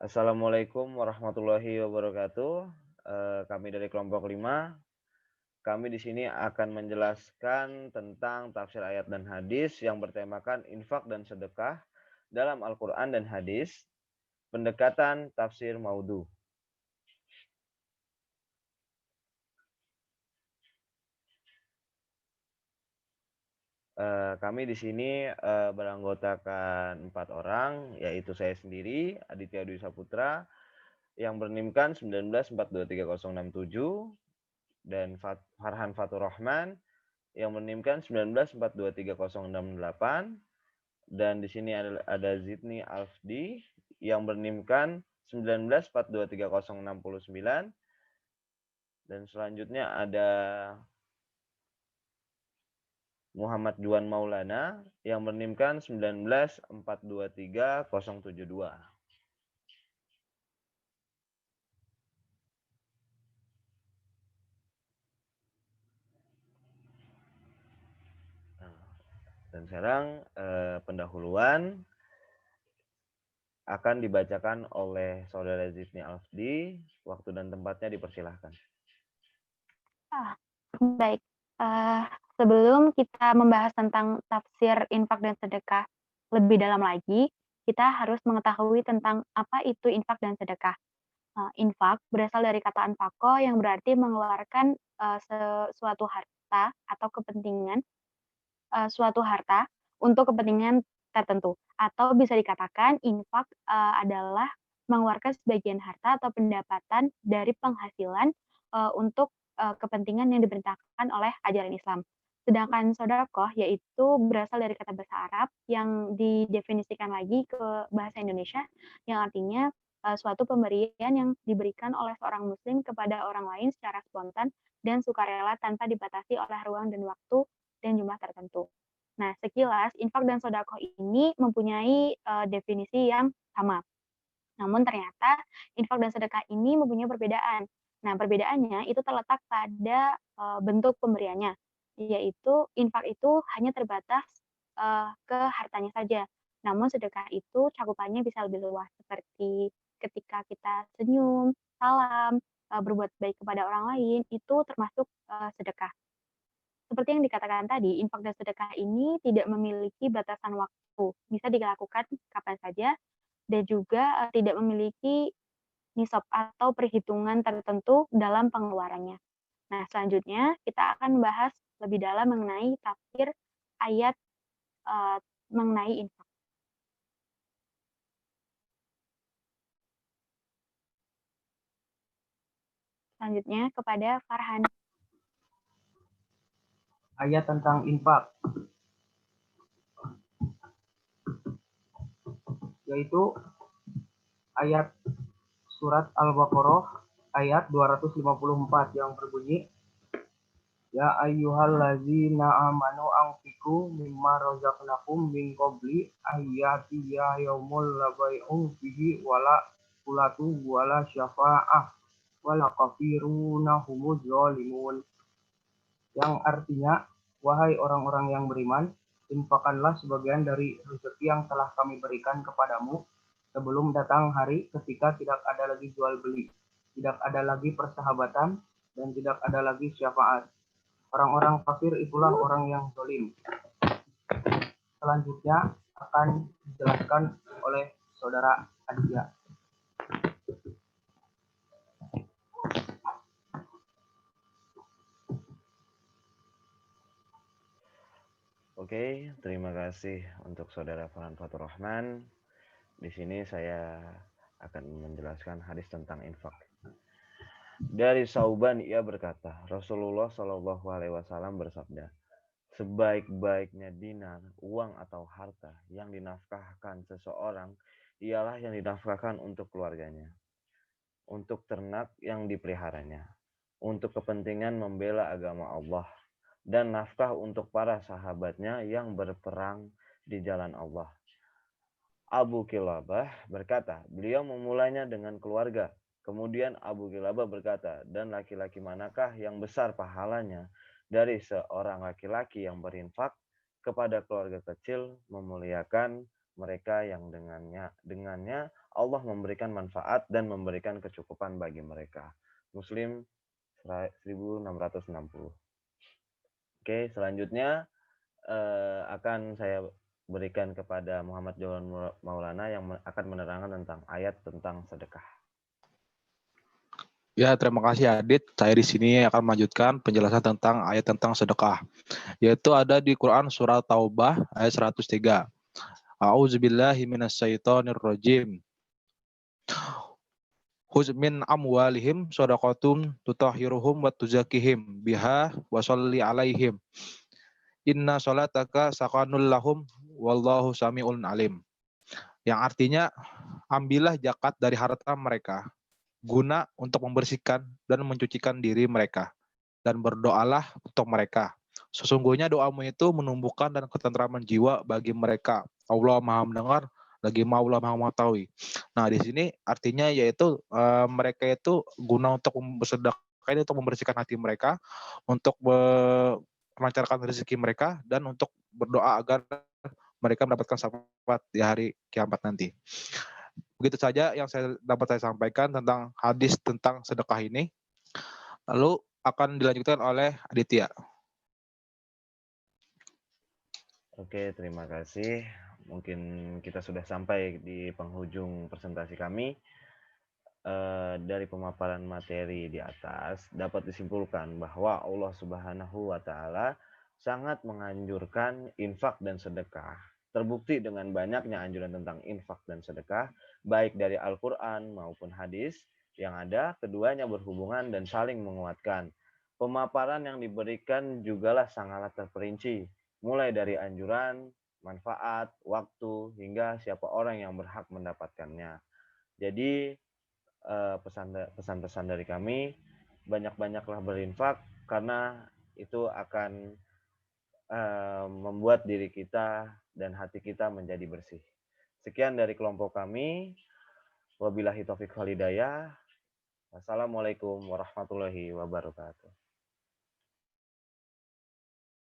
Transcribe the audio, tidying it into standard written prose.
Assalamualaikum warahmatullahi wabarakatuh. Kami dari kelompok 5. Kami di sini akan menjelaskan tentang tafsir ayat dan hadis yang bertemakan infak dan sedekah dalam Al-Quran dan hadis, pendekatan tafsir maudhu. Kami di sini beranggotakan 4 orang, yaitu saya sendiri, Aditya Dwi Saputra, yang bernimkan 19423067, dan Farhan Fatur Rahman yang bernimkan 19423068, dan di sini ada Zidni Alfdi yang bernimkan 19423069, dan selanjutnya ada Muhammad Juan Maulana yang bernimkan 19423072. Dan sekarang pendahuluan akan dibacakan oleh Saudara Zidni Alfdi. Waktu dan tempatnya dipersilahkan. Baik, sebelum kita membahas tentang tafsir infak dan sedekah lebih dalam lagi, kita harus mengetahui tentang apa itu infak dan sedekah. Infak berasal dari kata anfaqo yang berarti mengeluarkan, suatu harta atau kepentingan, suatu harta untuk kepentingan tertentu. Atau bisa dikatakan infak, adalah mengeluarkan sebagian harta atau pendapatan dari penghasilan, untuk, kepentingan yang diperintahkan oleh ajaran Islam. Sedangkan sodaqoh yaitu berasal dari kata bahasa Arab yang didefinisikan lagi ke bahasa Indonesia, yang artinya, suatu pemberian yang diberikan oleh seorang muslim kepada orang lain secara spontan dan sukarela tanpa dibatasi oleh ruang dan waktu dan jumlah tertentu. Nah, sekilas infak dan sodaqoh ini mempunyai, definisi yang sama. Namun ternyata infak dan sedekah ini mempunyai perbedaan. Nah, perbedaannya itu terletak pada, bentuk pemberiannya, yaitu infak itu hanya terbatas, ke hartanya saja. Namun sedekah itu cakupannya bisa lebih luas, seperti ketika kita senyum, salam, berbuat baik kepada orang lain, itu termasuk, sedekah. Seperti yang dikatakan tadi, infak dan sedekah ini tidak memiliki batasan waktu, bisa dilakukan kapan saja dan juga, tidak memiliki nisab atau perhitungan tertentu dalam pengeluarannya. Nah, selanjutnya kita akan membahas lebih dalam mengenai tafsir ayat, eee, mengenai infak. Selanjutnya kepada Farhan. Ayat tentang infak, yaitu ayat surat Al-Baqarah ayat 254 yang berbunyi, Ya ayyuhallazina amanu anfiqu mimma razaqnakum min qabli ayyatiya yaumul la bai'un fihi wala qulatu wala syafa'ah wala kafiruna humuz zalimun. Yang artinya, wahai orang-orang yang beriman, infakkanlah sebagian dari rezeki yang telah kami berikan kepadamu sebelum datang hari ketika tidak ada lagi jual beli, tidak ada lagi persahabatan, dan tidak ada lagi syafaat. Orang-orang kafir itulah orang yang zalim. Selanjutnya akan dijelaskan oleh saudara Aditya. Oke, terima kasih untuk Saudara Farhan Fatur Rahman. Di sini saya akan menjelaskan hadis tentang infak. Dari Sauban ia berkata, Rasulullah Shallallahu Alaihi Wasallam bersabda, sebaik-baiknya dinar, uang atau harta yang dinafkahkan seseorang ialah yang dinafkahkan untuk keluarganya, untuk ternak yang dipeliharanya, untuk kepentingan membela agama Allah, dan nafkah untuk para sahabatnya yang berperang di jalan Allah. Abu Kilabah berkata, beliau memulainya dengan keluarga. Kemudian Abu Kilabah berkata, dan laki-laki manakah yang besar pahalanya dari seorang laki-laki yang berinfak kepada keluarga kecil, memuliakan mereka yang dengannya Allah memberikan manfaat dan memberikan kecukupan bagi mereka. Muslim 1660. Oke, selanjutnya akan saya berikan kepada Muhammad Jawan Maulana yang akan menerangkan tentang ayat tentang sedekah. Ya, terima kasih Adit. Saya di sini akan melanjutkan penjelasan tentang ayat tentang sedekah, yaitu ada di Quran surat Taubah ayat 103. A'udzubillahi minasyaitonirrajim. Khudz min amwalihim shadaqatum tutahhiruhum wa tuzakihim biha wa sholli alaihim. Inna sholataka sakanul lahum wallahu sami'un alim. Yang artinya, ambillah zakat dari harta mereka guna untuk membersihkan dan mencucikan diri mereka, dan berdoalah untuk mereka. Sesungguhnya doamu itu menumbuhkan dan ketentraman jiwa bagi mereka. Allah Maha mendengar, lagi Allah Maha mengetahui. Nah, di sini artinya yaitu mereka itu guna untuk bersedekah ini untuk membersihkan hati mereka, untuk melancarkan rezeki mereka, dan untuk berdoa agar mereka mendapatkan syafaat di hari kiamat nanti. Begitu saja yang dapat saya sampaikan tentang hadis tentang sedekah ini. Lalu akan dilanjutkan oleh Aditya. Oke, terima kasih. Mungkin kita sudah sampai di penghujung presentasi kami. Dari pemaparan materi di atas dapat disimpulkan bahwa Allah Subhanahu wa Ta'ala sangat menganjurkan infak dan sedekah. Terbukti dengan banyaknya anjuran tentang infak dan sedekah, baik dari Al-Quran maupun hadis, yang ada keduanya berhubungan dan saling menguatkan. Pemaparan yang diberikan jugalah sangatlah terperinci, mulai dari anjuran, manfaat, waktu, hingga siapa orang yang berhak mendapatkannya. Jadi, pesan-pesan dari kami, banyak-banyaklah berinfak, karena itu akan membuat diri kita dan hati kita menjadi bersih. Sekian dari kelompok kami. Wabillahi taufiq wal hidayah. Wassalamualaikum warahmatullahi wabarakatuh.